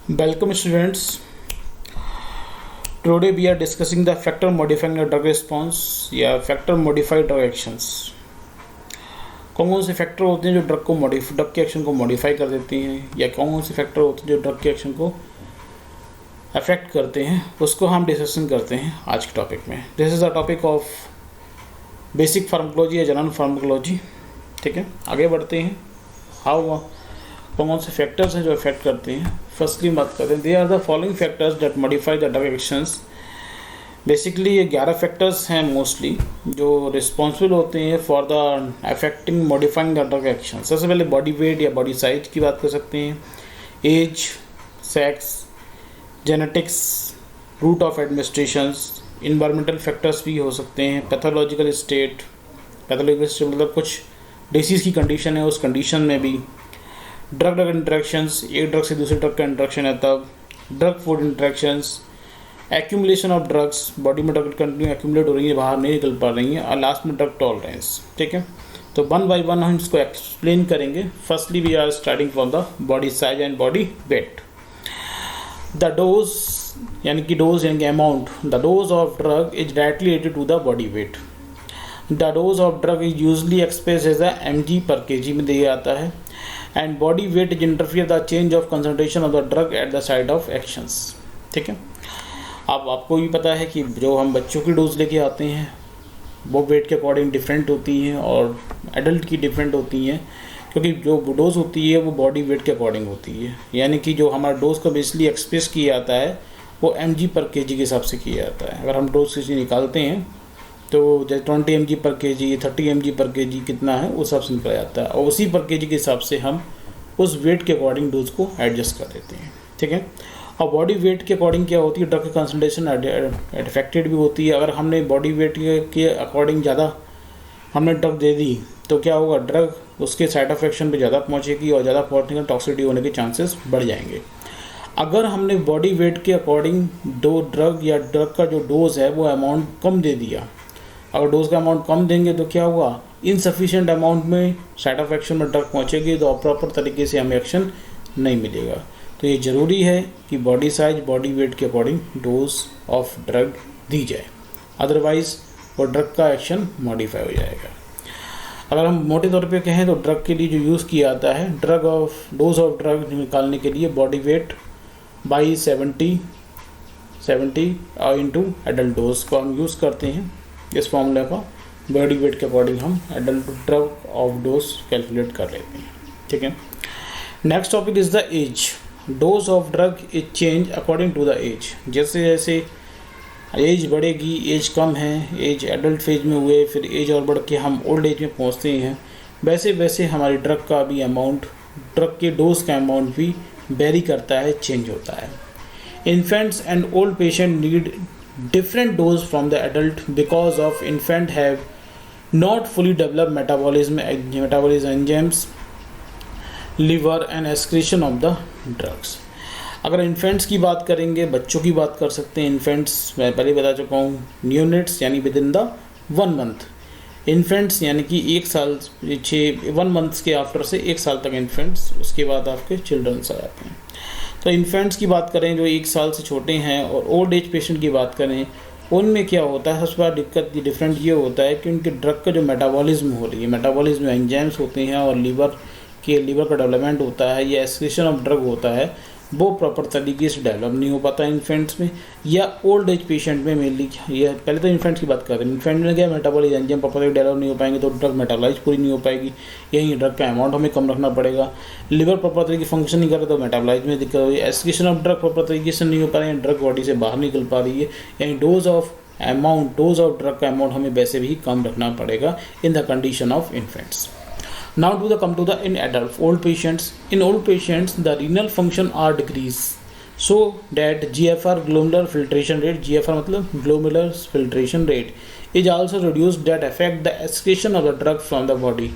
Welcome students. Today we are discussing the factor modifying the drug response या factor modify drug actions. कौन कौन से factor होते हैं जो ड्रग के एक्शन को मॉडिफाई कर देते हैं या कौन कौन से फैक्टर होते हैं जो ड्रग के एक्शन को अफेक्ट करते हैं, उसको हम डिस्कशन करते हैं आज के टॉपिक में. This is the topic of basic pharmacology या जनरल फार्माकोलॉजी. ठीक है, आगे बढ़ते हैं. हाउ कौन से फैक्टर्स हैं जो अफेक्ट करते हैं. फर्स्टली बात करते हैं, they are the following factors that modify the drug actions. Basically ये 11 फैक्टर्स हैं मोस्टली जो रिस्पॉन्सिबल होते हैं for the affecting modifying the drug action. सबसे पहले बॉडी वेट या बॉडी साइज की बात कर सकते हैं, age, sex, genetics, route of administrations, environmental factors भी हो सकते हैं, पैथोलॉजिकल स्टेट मतलब कुछ डिसीज़ की कंडीशन है, उस कंडीशन में भी ड्रग इंट्रैक्शंस, एक ड्रग से दूसरे ड्रग का इंट्रैक्शन है तब, drug food interactions, accumulation of drugs, body में ड्रग कंटिन्यू एक्यूमुलेट हो रही है, बाहर नहीं निकल पा रही हैं, और लास्ट में ड्रग टॉलरेंस. ठीक है, तो वन बाय वन हम इसको एक्सप्लेन करेंगे. Firstly we are starting from the body size and body weight. The dose यानी कि amount, the dose of drug is directly related to the body weight. The dose of drug is usually express as a mg/kg में दिया जाता है. And body weight is interfere the change of concentration of the drug at the site of actions. ठीक है, अब आपको भी पता है कि जो हम बच्चों की डोज लेके आते हैं वो वेट के अकॉर्डिंग डिफरेंट होती हैं और एडल्ट की डिफरेंट होती हैं, क्योंकि जो डोज होती है वो बॉडी वेट के अकॉर्डिंग होती है. यानी कि जो हमारा डोज को बेसिकली एक्सप्रेस किया जाता है वो mg/kg के हिसाब से किया जाता है. अगर हम डोज किसी निकालते हैं तो जैसे 20 mg/kg, 30 mg/kg कितना है उस हिसाब से निकला जाता है, और उसी पर kg के हिसाब से हम उस वेट के अकॉर्डिंग डोज को एडजस्ट कर देते हैं. ठीक है, और बॉडी वेट के अकॉर्डिंग क्या होती है, ड्रग की कंसंट्रेशन अफेक्टेड भी होती है. अगर हमने बॉडी वेट के अकॉर्डिंग ज़्यादा हमने ड्रग दे दी तो क्या होगा, ड्रग उसके साइड ऑफ एक्शन पे ज़्यादा पहुँचेगी और ज़्यादा पहुँचने का टॉक्सिसिटी होने के चांसेस बढ़ जाएंगे. अगर हमने बॉडी वेट के अकॉर्डिंग ड्रग या ड्रग का जो डोज है वो अमाउंट कम दे दिया, अगर डोज का अमाउंट कम देंगे तो क्या होगा, इनसफिशिएंट अमाउंट में साइड ऑफ एक्शन में ड्रग पहुँचेगी तो प्रॉपर तरीके से हमें एक्शन नहीं मिलेगा. तो ये ज़रूरी है कि बॉडी साइज बॉडी वेट के अकॉर्डिंग डोज ऑफ ड्रग दी जाए, अदरवाइज़ वो ड्रग का एक्शन मॉडिफाई हो जाएगा. अगर हम मोटे तौर पे कहें तो ड्रग के लिए जो यूज़ किया जाता है, डोज ऑफ ड्रग निकालने के लिए body weight by 70 into adult dose को हम यूज़ करते हैं. इस फॉर्मूला का बॉडी वेट के अकॉर्डिंग हम adult drug of dose calculate कर लेते हैं. ठीक है, next topic is the age. Dose of drug is change according to the age. जैसे जैसे एज बढ़ेगी, एज कम है, एज एडल्ट फेज में हुए, फिर एज और बढ़ के हम ओल्ड एज में पहुंचते हैं, वैसे वैसे हमारी ड्रग का भी अमाउंट, ड्रग के डोज का अमाउंट भी वेरी करता है, चेंज होता है. Infants and old patient need different dose from the adult because of infant have not fully developed metabolism enzymes, liver and excretion of the drugs. अगर infants की बात करेंगे, बच्चों की बात कर सकते हैं. इन्फेंट्स मैं पहले बता चुका हूँ, न्यूनेट्स यानी with in the 1 month. Infants यानी कि 1 साल 1 month के आफ्टर से 1 साल तक इन्फेंट्स, उसके बाद आपके चिल्ड्रंस आ जाते हैं. तो इन्फेंट्स की बात करें जो 1 साल से छोटे हैं, और ओल्ड एज पेशेंट की बात करें, उनमें क्या होता है, सबसे बड़ा डिफरेंट ये होता है कि उनके ड्रग का जो मेटाबॉलिज्म हो रही है, मेटाबॉलिज्म में एंजाइम्स होते हैं और लीवर का डेवलपमेंट होता है या एक्सक्रीशन ऑफ ड्रग होता है, वो प्रॉपर तरीके से डेवलप नहीं हो पाता इन्फेंट्स में या ओल्ड एज पेशेंट में मेनली. ये पहले तो इन्फेंट्स की बात करें, इन्फेंट में क्या मेटाबॉलिक एंजाइम प्रॉपर डेवलप नहीं हो पाएंगे तो ड्रग मेटाबॉलाइज पूरी नहीं हो पाएगी, यही ड्रग का अमाउंट हमें कम रखना पड़ेगा. लिवर प्रॉपर तरीके फंक्शन नहीं कर रहा तो मेटाबॉलाइज में दिक्कत होगी. एक्सक्रीशन ऑफ ड्रग प्रॉपर तरीके से नहीं हो पा रही है, ड्रग बॉडी से बाहर निकल पा रही है, यानी डोज ऑफ ड्रग का अमाउंट हमें वैसे भी कम रखना पड़ेगा in the condition of infants. Now come to the in adult old patients. In old patients, the renal function are decreased, so that GFR glomerular filtration rate, GFR मतलब glomerular filtration rate, is also reduced, that affect the excretion of the drug from the body.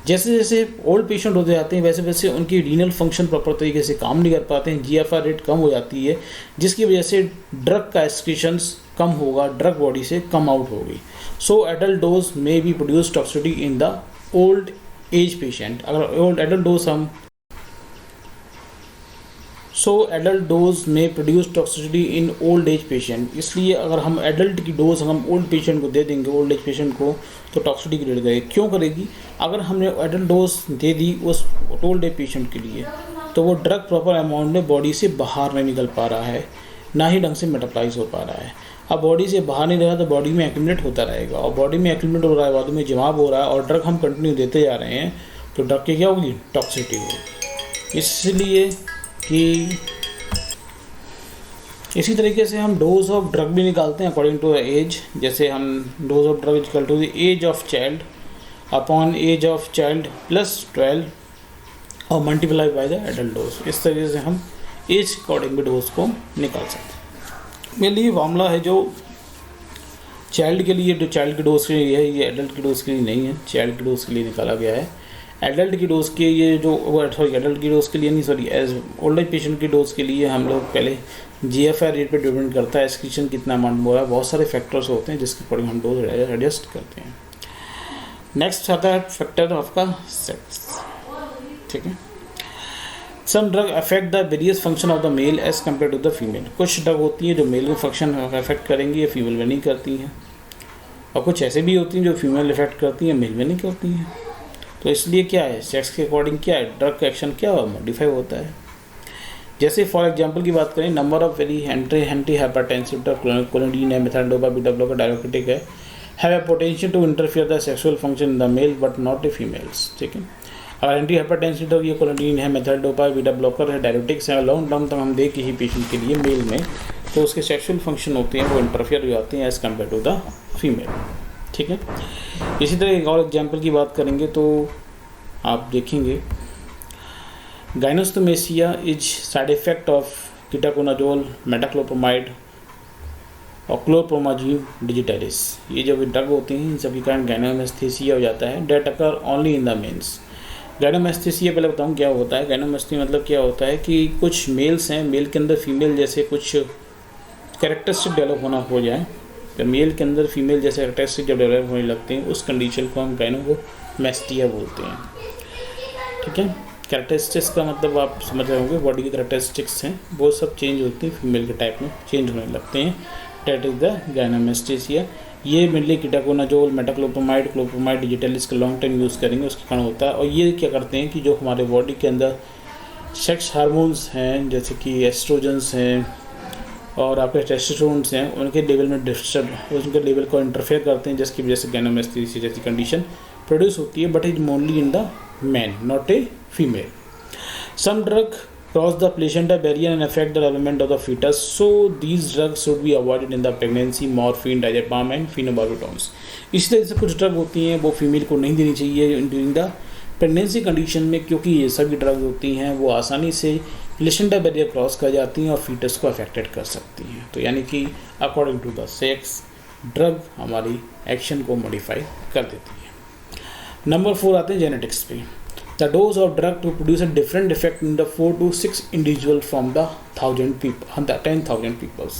जैसे जैसे old patient होते जाते हैं वैसे वैसे उनकी renal function proper तरीके से काम नहीं कर पाते हैं, GFR रेट कम हो जाती है, जिसकी वजह से ड्रग का एक्सक्रीशंस कम होगा, ड्रग बॉडी से कम आउट होगी. So adult dose may be produce toxicity in the old age patient. अगर ओल्ड एडल्ट डोज हम सो एडल्ट डोज में produce toxicity in old age patient, इसलिए अगर हम एडल्ट की डोज हम ओल्ड पेशेंट को दे देंगे, ओल्ड एज पेशेंट को, तो टॉक्सिसिटी क्रिएट करेगी। क्यों करेगी? अगर हमने एडल्ट डोज दे दी उस ओल्ड एज पेशेंट के लिए, तो वो ड्रग प्रॉपर अमाउंट में बॉडी से बाहर नहीं निकल पा रहा है, ना ही ढंग से मेटाबलाइज हो पा रहा है। अब बॉडी से बाहर नहीं रहा तो बॉडी में एक्यूमुलेट होता रहेगा, और बॉडी में एक्यूमुलेट हो रहा है, बॉडी में जमाव हो रहा है, और ड्रग हम कंटिन्यू देते जा रहे हैं, तो ड्रग की क्या होगी? टॉक्सिसिटी होगी। इसलिए कि इसी तरीके से हम डोज ऑफ ड्रग भी निकालते हैं अकॉर्डिंग टू एज। जैसे हम dose of drug equal to the age of child upon age of child plus 12 और multiply by the adult dose. इस तरीके से हम एज अकॉर्डिंग भी डोज को निकाल सकते हैं। मेरे लिए फॉर्मूला है जो चाइल्ड के लिए, जो चाइल्ड की डोज के लिए है, ये एडल्ट की डोज के लिए नहीं है, चाइल्ड की डोज के लिए निकाला गया है। एडल्ट की डोज के ये जो एडल्ट की डोज के लिए नहीं, एज ओल्ड एज पेशेंट की डोज के लिए हम लोग पहले GFR रेट पे डिपेंड करता है, एक्सक्रीशन कितना अमाउंट हो रहा है, बहुत सारे फैक्टर्स होते हैं जिसके अकॉर्डिंग हम डोज एडजस्ट करते हैं। नेक्स्ट आता है फैक्टर आपका सेक्स, ठीक है। Some drug affect the various function of the male as compare to the female. कुछ ड्रग होती हैं जो मेल में फंक्शन अफेक्ट करेंगी, या फीमेल में नहीं करती हैं, और कुछ ऐसे भी होती हैं जो फीमेल इफेक्ट करती हैं, मेल में नहीं करती हैं। तो इसलिए क्या है, सेक्स के अकॉर्डिंग क्या है, ड्रग का एक्शन क्या मॉडिफाई होता है। जैसे फॉर एग्जांपल की बात करें, number of very anti hypertensive drug, clonidine है, मेथाडोपा, बीटा ब्लॉकर, डायरेक्टिक है, have a potential to interfere the sexual function in the male but not a females, ठीक है। अगर एंटी हाइपरटेंसिव ड्रग ये clonidine है, मेथाडोपा, बीटा ब्लॉकर है, डायरेक्टिक्स है, long term तक हम दें किसी पेशेंट के लिए मेल में, तो उसके सेक्सुअल फंक्शन होते हैं वो इंटरफियर हो जाते हैं as compare to the female, ठीक है। इसी तरह एक और एग्जाम्पल की बात करेंगे तो आप देखेंगे गाइनोस्टोमेसिया is side effect of ketoconazole, मेटाक्लोप्रोमाइड और क्लोप्रोमाजीन डिजिटलिस। ये जो ड्रग होते हैं इन सभी कारण गाइनोमेस्थेसिया हो जाता है। That occur only in the males. Gynaecomastia पहले बताऊँ क्या होता है। गाइनोमेस्थेसिया मतलब क्या होता है कि कुछ मेल्स हैं, मेल के अंदर फीमेल जैसे कुछ कैरेक्टरिस्टिक डेवलप होना हो जाए, तो मेल के अंदर फीमेल जैसे कैरेक्टरिस्टिक जब डेवलप होने लगते हैं उस कंडीशन को हम गाइनोमेस्थेसिया बोलते हैं, ठीक है। कैरेक्टरिस्टिक्स का मतलब आप समझ रहे होंगे, बॉडी की कैरेक्टरिस्टिक्स हैं वो सब चेंज होती हैं, फीमेल के टाइप में चेंज होने लगते हैं। That is the gynaecomastia. ये mainly ketoconazole, metoclopramide, clopromide digitalis का लॉन्ग टाइम यूज़ करेंगे उसके कारण होता है। और ये क्या करते हैं कि जो हमारे बॉडी के अंदर सेक्स हार्मोन्स हैं जैसे कि एस्ट्रोजन्स हैं और आपके टेस्टोस्टेरोन्स हैं, उनके लेवल में डिस्टर्ब, उनके लेवल को इंटरफेयर करते हैं, जिसकी वजह से गाइनोमेस्थेसिया जैसी कंडीशन प्रोड्यूस होती है, but is only in the man not a female. Some drug cross the placenta barrier and affect the development of the fetus, so these drugs should be avoided in the pregnancy. Morphine, diazepam and phenobarbitons. इसी तरह से कुछ drug होती हैं वो female को नहीं देनी चाहिए ड्यूरिंग द प्रेगनेंसी कंडीशन में, क्योंकि ये सभी ड्रग होती हैं वो आसानी से प्लेसेंटा बैरियर क्रॉस कर जाती हैं और फीटस को अफेक्टेड कर सकती हैं। तो यानी कि according to the sex drug हमारी एक्शन को मॉडिफाई कर देती है। नंबर 4 आते हैं जेनेटिक्स पे। The dose of drug to produce a different effect in the 4 to 6 individual from the 1000 people, 10,000 peoples.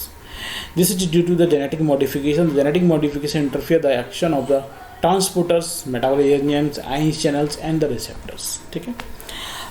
This is due to the genetic modification. Genetic modification interfere the action of the transporters, metabolic enzymes, ion channels and the receptors. ठीक है।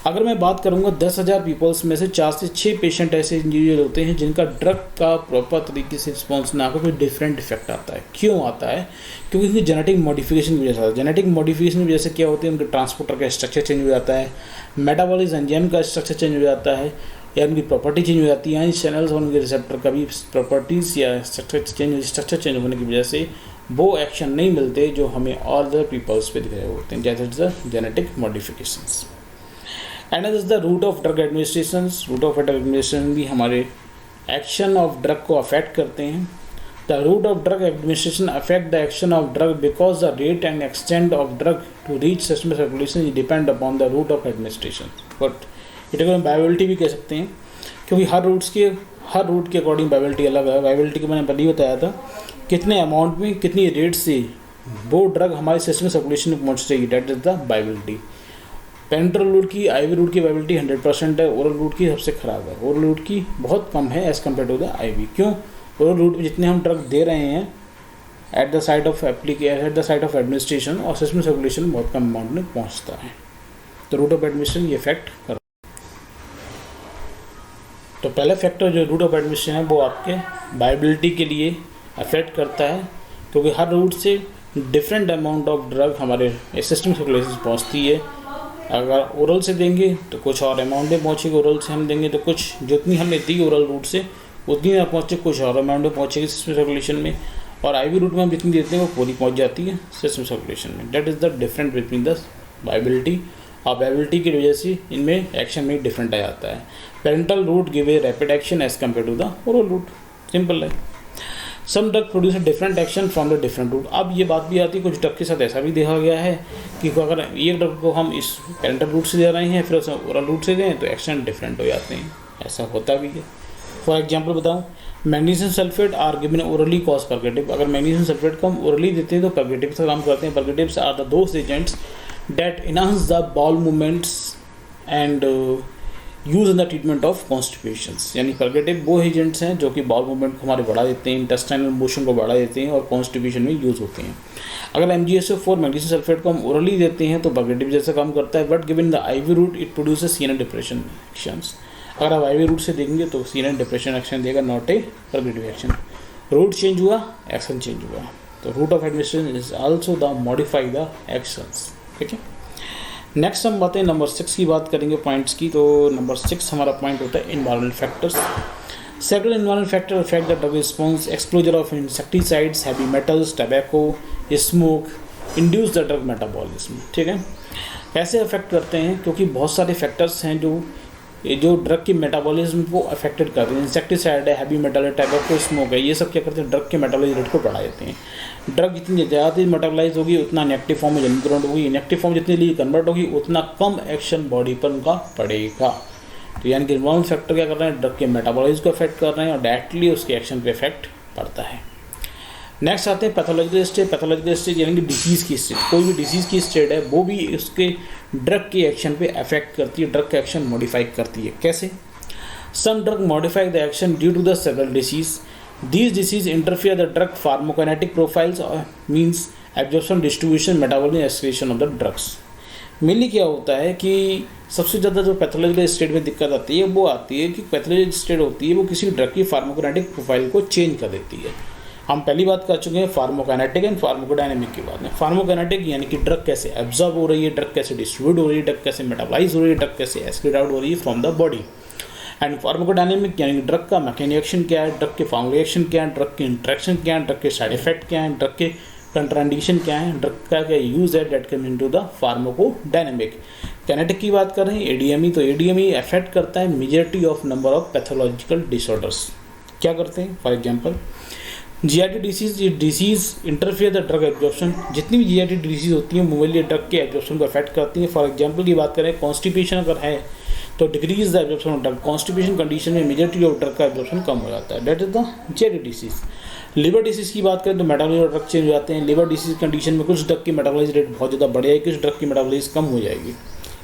अगर मैं बात करूँगा 10,000 peoples में से 4 से 6 patient ऐसे इंडिविजुअल होते हैं जिनका ड्रग का प्रॉपर तरीके से रिस्पॉन्स ना हो, कोई डिफरेंट इफेक्ट आता है। क्यों आता है? क्योंकि उनकी जेनेटिक मॉडिफिकेशन की वजह से आता है। जेनेटिक मॉडिफिकेशन की वजह से क्या होती है, उनके ट्रांसपोर्टर का स्ट्रक्चर चेंज हो जाता है, मेटाबॉलिक एंजाइम का स्ट्रक्चर चेंज हो जाता है, या उनकी प्रॉपर्टी चेंज हो जाती है, चैनल्स और उनके रिसेप्टर का भी प्रॉपर्टीज़ या स्ट्रक्चर चेंज होने की वजह से वो एक्शन नहीं मिलते जो हमें और अदर पीपल्स पे दिख रहे होते हैं, जैसे the genetic modifications. And is the route of drug administration. Route of drug administration भी हमारे एक्शन ऑफ ड्रग को अफेक्ट करते हैं। The route of drug administration affect the action of drug because the rate and extent of drug to reach system circulation depend upon the route of administration. But it को bioavailability भी कह सकते हैं, क्योंकि हर root के according बायोबिलिटी अलग है। बायोबिलिटी को मैंने पहले ही बताया था, कितने अमाउंट में कितनी रेट से वो ड्रग हमारे सिस्टम सर्कुलेशन में पहुँच जाएगी, that is the bioavailability. Parenteral route की, आईवी रूट की बायोबिलिटी 100% है, ओरल रूट की सबसे ख़राब है। ओरल रूट की बहुत कम है as compare to the IV. क्यों? ओरल रूट में जितने हम ड्रग दे रहे हैं at the site of administration और सिस्टम सर्कुलेशन बहुत कम अमाउंट में पहुंचता है। तो रूट ऑफ एडमिनिस्ट्रेशन ये इफेक्ट कर। तो पहला फैक्टर जो रूट ऑफ एडमिशन है वो आपके वायबिलिटी के लिए अफेक्ट करता है, क्योंकि हर रूट से डिफरेंट अमाउंट ऑफ ड्रग हमारे सिस्टम सर्कुलेशन पहुँचती है। अगर ओरल से देंगे तो कुछ और अमाउंट में पहुँचेगी, ओरल से हम देंगे तो कुछ जितनी हमने दी ओरल रूट से उतनी ना पहुँचे, कुछ और अमाउंट में पहुँचेगी सिस्टम सर्कुलेशन में, और आईवी रूट में हम जितनी देते हैं वो पूरी पहुँच जाती है सिस्टम सर्कुलेशन में। That is the difference between the viability और वायबिलिटी की वजह से इनमें एक्शन में डिफरेंट आ जाता है। Parenteral route give a rapid action as compare to the oral route, simple है। Some drug produce a different action from the different route. अब ये बात भी आती है, कुछ ड्रग के साथ ऐसा भी देखा गया है कि अगर एक ड्रग को हम इस पेरेंटल रूट से दे रहे हैं फिर उसे ओरल रूट से दें तो एक्शन डिफरेंट हो जाते हैं, ऐसा होता भी है। फॉर एग्जाम्पल बताऊँ, magnesium sulphate are given orally cause purgative. अगर मैग्नीशियम सल्फेट को हम ओरली देते हैं तो परगेटिव से काम करते हैं। Purgatives are the those agents that enhance the bowel movements and use in the treatment of constipations. यानी परगेटिव वो एजेंट्स हैं जो कि बाउल मूवमेंट को हमारे बढ़ा देते हैं, इंटेस्टाइनल मोशन को बढ़ा देते हैं और कॉन्स्टिपेशन में यूज़ होते हैं। अगर MgSO4 मैग्नीशियम सल्फेट को हम ओरली देते हैं तो परगेटिव जैसा काम करता है, but given the IV route it produces CNS depression actions. अगर आप आईवी रूट से देखेंगे तो सीएनएस डिप्रेशन एक्शन देगा, not a purgative action. Route change हुआ, एक्शन चेंज हुआ, तो route of administration is also the modify the actions. ठीक है, नेक्स्ट हम बातें नंबर 6 की बात करेंगे पॉइंट्स की। तो नंबर 6 हमारा पॉइंट होता है environmental factors. Several environmental factor affect the drug response. Exposure of insecticides, heavy metals, tobacco, smoke induce the drug metabolism. ठीक है, कैसे अफेक्ट करते हैं, क्योंकि बहुत सारे फैक्टर्स हैं जो ड्रग की मेटाबॉलिज्म को अफेक्टेड करते हैं। इंसेक्टिसाइड है, हैवी मेटल है, टैबैको, स्मोक है, ये सब क्या करते हैं, ड्रग के मेटाबॉलिज्म रेट को बढ़ा देते हैं। ड्रग जितनी ज़्यादा मेटाबॉलाइज होगी उतना इनएक्टिव फॉर्म में जल्दी कन्वर्ट होगी, इनएक्टिव फॉर्म जितनी जल्दी कन्वर्ट होगी उतना कम एक्शन बॉडी पर उनका पड़ेगा। तो यानी कि इन्वायरमेंटल फैक्टर क्या कर रहे हैं, ड्रग के मेटाबॉलिज्म को अफेक्ट कर रहे हैं और डायरेक्टली उसके एक्शन पे इफेक्ट पड़ता है। नेक्स्ट आते हैं पैथोलॉजिकल स्टेज। पैथोलॉजिकल स्टेज यानी कि डिसीज़ की स्टेज। कोई भी डिसीज़ की स्टेज है वो भी उसके ड्रग के एक्शन पे अफेक्ट करती है, ड्रग का एक्शन मॉडिफाई करती है। कैसे? Some drug modify the action due to the several disease. These disease interfere the drug pharmacokinetic profiles means absorption, distribution, metabolism, excretion of the drugs। Mainly क्या होता है कि सबसे ज़्यादा जो पैथोलॉजिकल स्टेट में दिक्कत आती है वो आती है कि पैथोलॉजिकल स्टेट होती है वो किसी ड्रग की फार्माकोकाइनेटिक प्रोफाइल को चेंज कर देती है। हम पहली बात कर चुके हैं फार्माकोकाइनेटिक एंड फार्माकोडायनेमिक की बात है। फार्माकोकाइनेटिक यानी कि ड्रग कैसे एब्जॉर्ब हो रही है, ड्रग कैसे डिस्ट्रीब्यूट हो रही है, ड्रग कैसे मेटाबॉलाइज हो रही है, ड्रग कैसे एक्सक्रीट आउट हो रही है from the body. And pharmacodynamic यानी कि ड्रग का मैकेनिकल एक्शन क्या है, ड्रग के फॉर्मुलेशन क्या है, ड्रग के इंट्रैक्शन क्या है, ड्रग के साइड इफेक्ट क्या है, ड्रग के कंट्रांडिकेशन क्या है, ड्रग का क्या यूज है, that come into the pharmacodynamic. Kinetic की बात कर रहे हैं एडीएमई, तो एडीएमई अफेक्ट करता है majority of number of pathological disorders. क्या करते हैं, फॉर एग्जांपल जीआईटी डिसीज, ये disease interfere the drug absorption. जितनी भी जीआईटी डिसीज होती हैं मोबाइल ड्रग के एब्जॉर्प्शन को अफेक्ट करती है। फॉर एग्जांपल की बात करें कॉन्स्टिपेशन अगर है तो decrease the absorption of drug. Constipation condition में मेजॉरिटी ऑफ ड्रग का एब्जॉर्प्शन कम हो जाता है, that is the GIT disease. Liver disease की बात करें तो मेटाबॉलिज्म ड्रग चेंज हो जाते हैं। लिवर डिसीज कंडीशन में कुछ ड्रग की मेटाबॉलिज्म रेट बहुत ज़्यादा बढ़ जाएगी, कुछ ड्रग की मेटाबॉलिज्म कम हो जाएगी।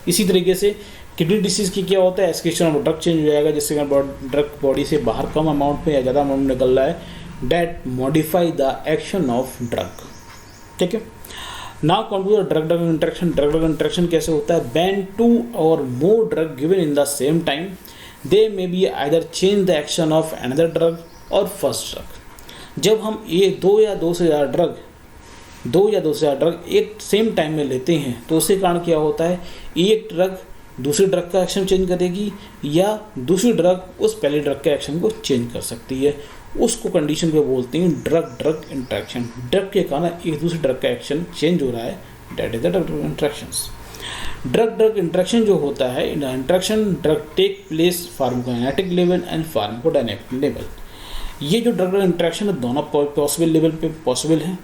इसी तरीके से किडनी डिसीज की क्या होता है, एक्सक्रीशन ऑफ ड्रग चेंज हो जाएगा, जिससे ड्रग बॉडी से बाहर कम अमाउंट में या ज़्यादा अमाउंट में निकल रहा है, that modify the action of drug. ठीक है, now come to the drug drug interaction. Drug drug interaction कैसे होता है, व्हेन टू और more drug given in the same time they may be either change the action of another drug और first drug. जब हम दो या दो से ज़्यादा ड्रग एक सेम टाइम में लेते हैं तो उसके कारण क्या होता है, एक ड्रग दूसरी ड्रग का एक्शन चेंज करेगी या दूसरी ड्रग उस पहले ड्रग के एक्शन को चेंज कर सकती है। उसको कंडीशन पे बोलते हैं ड्रग ड्रग इंटरेक्शन। ड्रग के कारण एक दूसरे ड्रग का एक्शन चेंज हो रहा है, that is the drug drug interactions. Drug drug interaction जो होता है, in interaction drug take place pharmacokinetic level and pharmacodynamic level. ये जो ड्रग ड्रग इंटरेक्शन है दोनों पॉसिबल लेवल पे पॉसिबल है।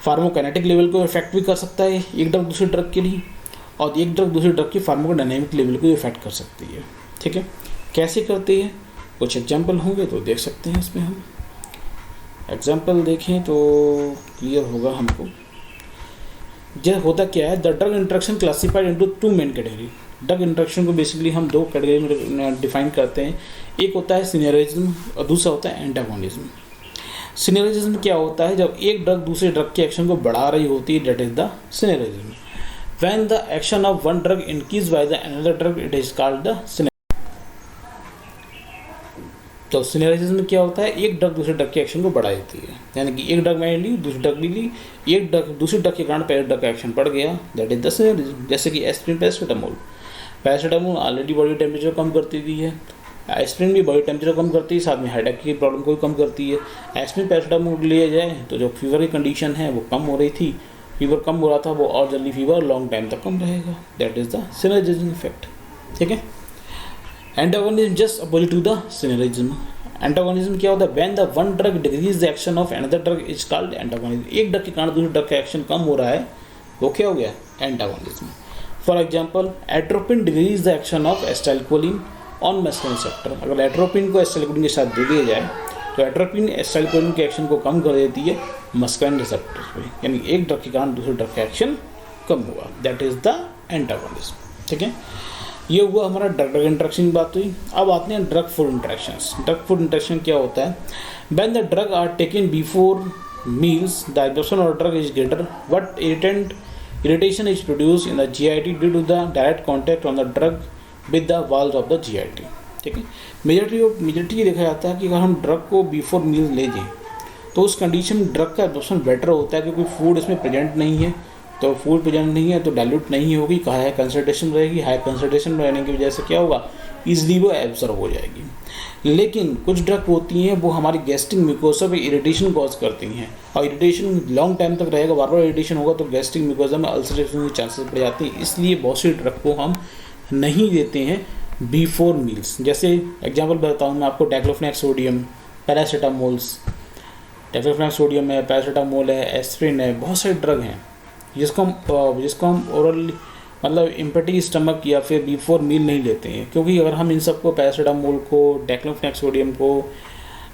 फार्माकोकाइनेटिक लेवल को इफेक्ट भी कर सकता है एक ड्रग दूसरे ड्रग के लिए, और एक ड्रग दूसरे ड्रग की फार्माकोडायनेमिक लेवल को इफेक्ट कर सकती है। ठीक है, कैसे करती है, कुछ एग्जाम्पल होंगे तो देख सकते हैं। इसमें हम एग्जाम्पल देखें तो क्लियर होगा हमको। यह होता क्या है, the drug interaction classified into two main category. Drug interaction को बेसिकली हम दो कैटेगरी में डिफाइन करते हैं। एक होता है सिनर्जिज्म और दूसरा होता है एंटागोनिज्म। सिनर्जिज्म क्या होता है, जब एक ड्रग दूसरे ड्रग के एक्शन को बढ़ा रही होती है, that is the synergism. When the action of one drug increase by the another drug, it is called the synergism. तो सिनर्जिज्म में क्या होता है, एक ड्रग दूसरे ड्रग के एक्शन को बढ़ा देती है, यानी कि एक ड्रग मैंने ली, दूसरी ड्रग ली, एक ड्रग दूसरी ड्रग के कारण पहले ड्रग का एक्शन बढ़ गया, दैट इज द सिनर्जिज्म। जैसे कि aspirin, paracetamol already body temperature कम करती दी है, एस्पिरिन भी बॉडी टेम्परेचर कम करती है, साथ में हेडेक की प्रॉब्लम को भी कम करती है। एस्पिरिन पैरासीटामोल लिया जाए तो जो फीवर की कंडीशन है वो कम हो रही थी, फीवर कम हो रहा था, वो और जल्दी फीवर लॉन्ग टाइम तक कम रहेगा, that is the synergism effect. ठीक है। Antagonism just opposite to the synergism. Antagonism क्या होता है, when the one drug decrease the action of another drug is called antagonism. एक ड्रग के कारण दूसरे ड्रग का एक्शन कम हो रहा है, वो क्या हो गया, antagonism. For example atropine decrease the action of acetylcholine on muscarinic receptor. अगर एट्रोपिन को एसिटाइलकोलिन के साथ दे दिया जाए तो एट्रोपिन एसिटाइलकोलिन के एक्शन को कम कर देती है मस्कुलिन रिसेप्टर पे, यानी एक ड्रग के कारण दूसरे ड्रग का एक्शन कम हुआ, दैट इज द एंटागोनिज्म। ठीक है, ये हुआ हमारा ड्रग ड्रग इंटरेक्शन की बात हुई। अब आते हैं drug food interactions. Drug food interaction क्या होता है, when the drug are taken before meals the absorption of drug is greater but irritation is produced in the GIT due to the direct contact on the drug with the walls of the GIT। ठीक है, majority देखा जाता है कि अगर हम drug को before meal ले जाएं तो उस कंडीशन में ड्रग का एब्जॉर्प्शन बेटर होता है, क्योंकि फूड इसमें प्रेजेंट नहीं है, तो फूड प्रेजेंट नहीं है तो डाइल्यूट नहीं होगी, हाई कंसनट्रेशन रहेगी, हाई कंसनट्रेशन रहने की वजह से क्या होगा, ईजिली वो एब्जॉर्ब हो जाएगी। लेकिन कुछ ड्रग होती हैं वो हमारी गैस्ट्रिक म्यूकोसा पे इरिटेशन कॉज करती हैं, और इरिटेशन लॉन्ग टाइम तक रहेगा, बार बार इरिटेशन होगा तो गैस्ट्रिक म्यूकोसा में अल्सरेशन के चांसेस बढ़ जाते हैं। इसलिए बहुत सी ड्रग को हम नहीं देते हैं बिफोर मील्स। जैसे एग्जांपल बताऊँ मैं आपको, डाइक्लोफेनाक सोडियम, पैरासीटामोल्स, डाइक्लोफेनाक सोडियम है, पैरासीटामोल है, एस्पिरिन है, बहुत सारे ड्रग हैं जिसको हम ओरल मतलब एम्प्टी स्टमक या फिर बिफोर मील नहीं लेते हैं, क्योंकि अगर हम इन सबको पैरासीटामोल को, डाइक्लोफेनाक सोडियम को,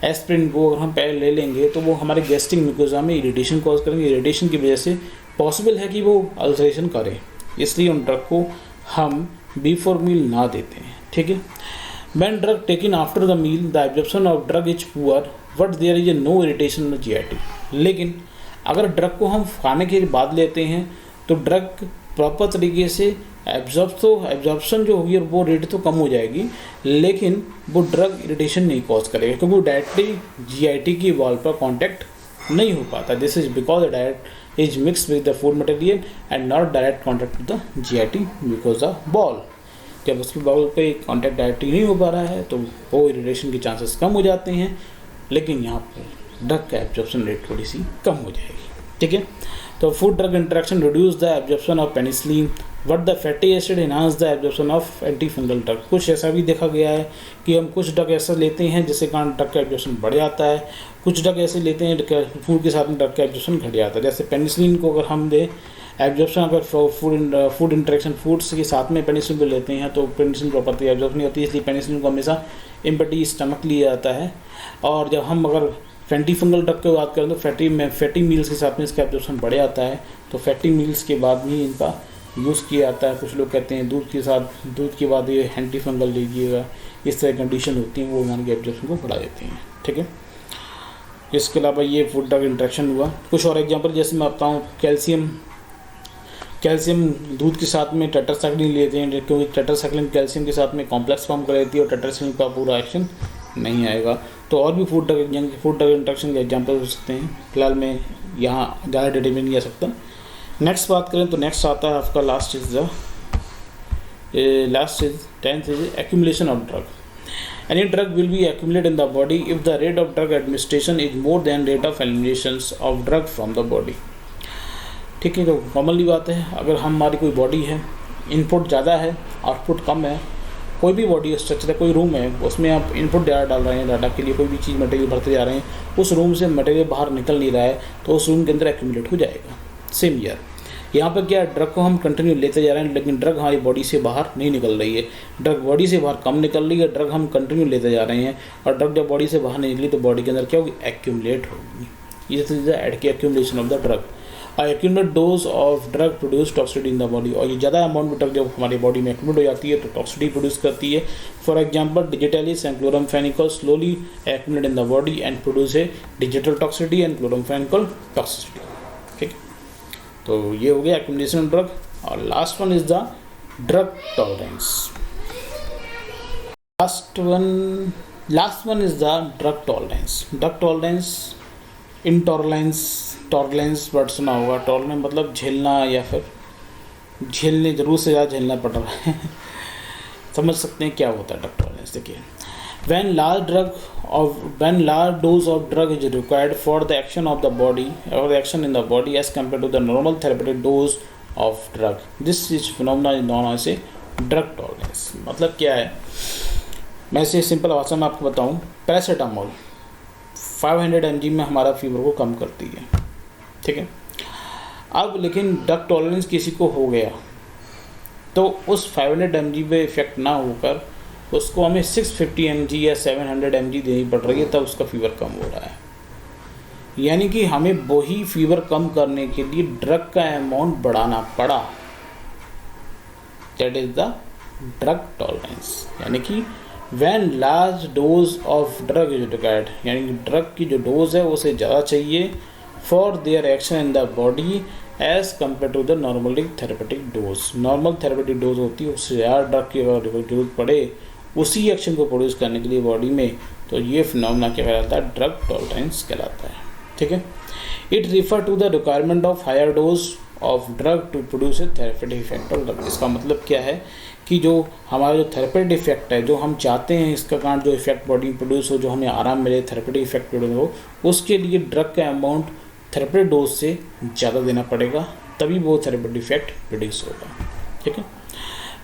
एस्पिरिन को अगर हम पहले ले लेंगे तो वो हमारे गैस्ट्रिक म्यूकोसा में इरिटेशन कॉज करेंगे, इरिटेशन की वजह से पॉसिबल है कि वो अल्सरेशन करें, इसलिए उन ड्रग को हम बिफोर मील ना देते हैं। ठीक है, when drug taken after the meal the absorption of drug is poor but there is no irritation in the GIT। लेकिन अगर ड्रग को हम खाने के बाद लेते हैं तो ड्रग प्रॉपर तरीके से एब्जॉर्प्शन जो होगी वो रेट तो कम हो जाएगी, लेकिन वो ड्रग इरिटेशन नहीं कॉज करेगा, क्योंकि वो डायरेक्टली GIT की वॉल पर कॉन्टैक्ट नहीं हो पाता। This is because the direct is mix with the food material and not direct contact with the GIT because the ball. जब उसकी बॉल पे कॉन्टैक्ट डायरेक्टली नहीं हो पा रहा है तो वो इरिटेशन के चांसेस कम हो जाते हैं, लेकिन यहाँ पर ड्रग का एब्जॉर्प्शन रेट थोड़ी सी कम हो जाएगी। ठीक है, तो food drug interaction reduce the absorption of penicillin but the fatty acid enhance the absorption of anti fungal drug. कुछ ऐसा भी देखा गया है कि हम कुछ ड्रग ऐसा लेते हैं जिसके कारण ड्रग का एब्जॉर्प्शन बढ़ जाता है, कुछ ड्रग ऐसे लेते हैं फूड के साथ में ड्रग का एब्जॉर्प्शन घट जाता है। जैसे पेनिसिलिन को अगर हम दें एब्जॉर्प्शन, अगर फूड इंटरेक्शन फूड्स के साथ में पेनिसिलिन को लेते हैं तो पेनिसिलिन प्रॉपर्टी एब्जॉर्ब नहीं होती, इसलिए पेनिसिलिन को हमेशा एम्प्टी स्टमक लिया जाता है। और जब हम अगर फैटी फंगल ड्रग की बात करें तो फैटी मील्स के साथ में इसका एब्जॉर्प्शन बढ़ जाता है, तो फैटी मील्स के बाद ही इनका यूज़ किया जाता है। कुछ लोग कहते हैं दूध के बाद ये एंटी फंगल लीजिएगा, इस तरह कंडीशन होती हैं वो हमारे एब्जॉर्प्शन को बढ़ा देती हैं। ठीक है, इसके अलावा ये फूड ड्रग इंटरेक्शन हुआ। कुछ और एग्जांपल जैसे मैं बताऊँ, कैल्शियम दूध के साथ में टेट्रासाइक्लिन लेते हैं, क्योंकि टेट्रासाइक्लिन कैल्शियम के साथ में कॉम्प्लेक्स फॉर्म कर देती है और टेट्रासाइक्लिन का पूरा एक्शन नहीं आएगा। तो और भी फूड ड्रग इंटरेक्शन के एग्जांपल हो सकते हैं, फिलहाल मैं यहाँ ज़्यादा डिटेल में नहीं जा सकता। नेक्स्ट बात करें तो नेक्स्ट आता है आपका last is 10th is accumulation of drug. Any drug will be accumulated in the body if the rate of drug administration is more than rate of elimination of drug from the body। ठीक है, तो commonly बात है, अगर हमारी कोई body है, input ज़्यादा है आउटपुट कम है, कोई भी बॉडी स्ट्रक्चर है, कोई रूम है, उसमें आप इनपुट ज़्यादा डाल रहे हैं, डाटा के लिए कोई भी चीज़ मटेरियल भरते जा रहे हैं, उस रूम से मटेरियल बाहर निकल नहीं रहा है तो उस रूम के अंदर एक्यूमुलेट हो जाएगा। सेम ईयर यहाँ पर क्या, ड्रग को हम कंटिन्यू लेते जा रहे हैं लेकिन ड्रग हमारी बॉडी से बाहर नहीं निकल रही है, ड्रग बॉडी से बाहर कम निकल रही है, ड्रग हम कंटिन्यू लेते जा रहे हैं, और ड्रग जब बॉडी से बाहर नहीं निकली तो बॉडी के अंदर क्या होगी, एक्यूमुलेट होगी। ये चीज़ है accumulation of the drug. Accumulate dose of drug produce toxicity in the body, और ये ज़्यादा अमाउंट में ड्रग जब हमारी बॉडी में एक्यूमुलेट हो जाती है तो टॉक्सिसिटी प्रोड्यूस करती है। For example digitalis and chloramphenicol slowly accumulate in the body and produce a digital toxicity and chloramphenicol toxicity. ठीक, तो ये हो गया एक्यूमुलेशन ऑफ ड्रग। और last one is the drug tolerance. Last one last one is the drug tolerance. Drug tolerance, tolerance word सुना होगा। Tolerance मतलब झेलना, या फिर झेलने, जरूर से ज़्यादा झेलना पड़ रहा है समझ सकते हैं क्या होता है ड्रग टॉलरेंस। देखिए, when large dose of drug is required for the action of the body or the action in the body as compared to the normal therapeutic dose of drug, this is phenomena is known as a drug tolerance। मतलब क्या है, मैं इसे simple भाषा में आपको बताऊं। Paracetamol 500 mg में हमारा फीवर को कम करती है, ठीक है। अब लेकिन ड्रग टॉलरेंस किसी को हो गया तो उस 500 mg पे इफेक्ट ना होकर उसको हमें 650 mg या 700 mg देनी पड़ रही है, तब उसका फीवर कम हो रहा है। यानी कि हमें वही फीवर कम करने के लिए ड्रग का अमाउंट बढ़ाना पड़ा। That is the drug tolerance. यानी कि when large dose of drug is required, यानी कि ड्रग की जो डोज है उसे ज़्यादा चाहिए for their action in the body as compare to the normally therapeutic dose. Normal therapeutic dose होती है, उससे ज़्यादा ड्रग की अगर जरूरत पड़े उसी एक्शन को प्रोड्यूस करने के लिए बॉडी में, तो ये फिनोमेना क्या कहलाता है, ड्रग टॉलरेंस कहलाता है, ठीक है। It refer to the requirement of higher dose of drug to produce a therapeutic effect of drug. इसका मतलब क्या है कि जो हमारा जो थेरेपेटिक इफेक्ट है, जो हम चाहते हैं इसका कारण जो इफेक्ट बॉडी में प्रोड्यूस हो, जो हमें आराम मिले, थेरेपेटिक इफेक्ट प्रोड्यूस हो, उसके लिए ड्रग का अमाउंट थेरेपेटिक डोज से ज़्यादा देना पड़ेगा, तभी वो थेरेपेटिक इफेक्ट प्रोड्यूस होगा, ठीक है।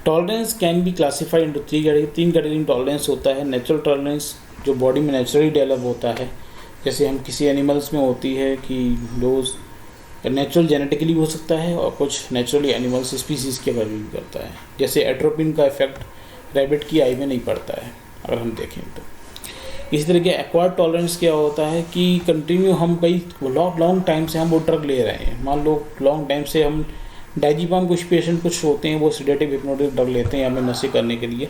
Tolerance can be classified into तीन कैटेगरी में टॉलरेंस होता है। नेचुरल टॉलरेंस जो बॉडी में नेचुरली डेवलप होता है, जैसे हम किसी एनिमल्स में होती है कि डोज नेचुरल जेनेटिकली हो सकता है और कुछ नेचुरली एनिमल्स स्पीसीज़ के ऊपर भी करता है। जैसे एट्रोपिन का इफेक्ट रैबिट की आई में नहीं पड़ता है अगर हम देखें तो। इसी तरह के एक्वायर्ड टॉलरेंस क्या होता है कि कंटिन्यू हम कई लॉन्ग टाइम से हम वो ड्रग ले रहे हैं। मान लो लॉन्ग टाइम से हम डायजीपाम, कुछ पेशेंट कुछ होते हैं वो सेडेटिव हिप्नोटिक ड्रग लेते हैं हमें नशे करने के लिए,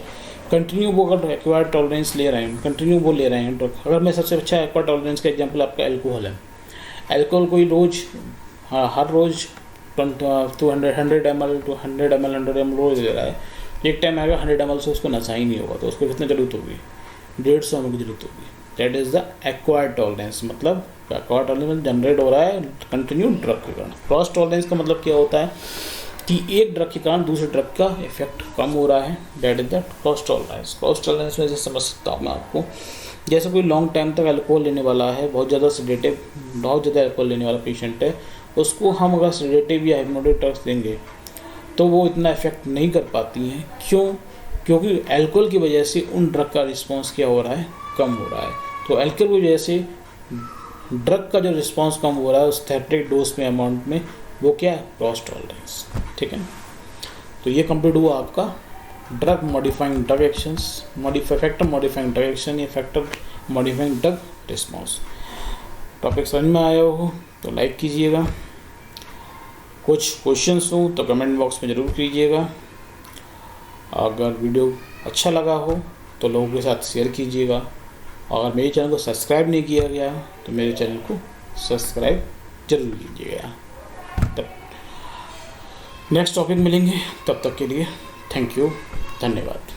कंटिन्यू वो अगर एक्वायर्ड टॉलरेंस ले रहे हैं, कंटिन्यू वो ले रहे हैं ड्रग। अगर मैं सबसे अच्छा एक्वायर्ड टॉलरेंस का एग्जांपल आपका एल्कोहल है। एल्कोहल कोई रोज़, हर रोज़ 100 ml रोज़ ले रहा है, एक टाइम आएगा 100 ml से उसको नशा ही नहीं होगा, तो उसको कितनी जरूरत होगी, 150 ml की जरूरत होगी। That is the acquired tolerance. मतलब एक्वायर्ड टॉलरेंस जनरेट हो रहा है कंटिन्यू ड्रग के कारण। क्रॉस टॉलरेंस का मतलब क्या होता है कि एक ड्रग के कारण दूसरे ड्रग का इफेक्ट कम हो रहा है। That is the cross tolerance. Cross tolerance में से समझ सकता हूँ मैं आपको, जैसे कोई लॉन्ग टाइम तक अल्कोहल लेने वाला है, बहुत ज़्यादा सेडेटिव, बहुत ज़्यादा अल्कोहल लेने वाला पेशेंट है, उसको हम अगर सेडेटिव या हिप्नोटिक ड्रग्स देंगे तो वो इतना इफेक्ट नहीं कर पाती हैं। क्यों? क्योंकि अल्कोहल की वजह से उन ड्रग का रिस्पॉन्स क्या हो रहा है, कम हो रहा है। तो अल्कोहल की वजह से ड्रग का जो रिस्पॉन्स कम हो रहा है उस थेरेपेटिक डोज में, अमाउंट में, वो क्या है, क्रॉस टॉलरेंस, ठीक है। तो ये कंप्लीट हुआ आपका drug modifying drug actions, factor modifying drug action या factor modifying drug response. Topic समझ में आया हो तो लाइक कीजिएगा, कुछ क्वेश्चंस हो तो कमेंट बॉक्स में ज़रूर कीजिएगा। अगर वीडियो अच्छा लगा हो तो लोगों के साथ शेयर कीजिएगा। अगर मेरे चैनल को सब्सक्राइब नहीं किया गया तो मेरे चैनल को सब्सक्राइब जरूर कीजिएगा। तब नेक्स्ट टॉपिक मिलेंगे, तब तक के लिए थैंक यू, धन्यवाद।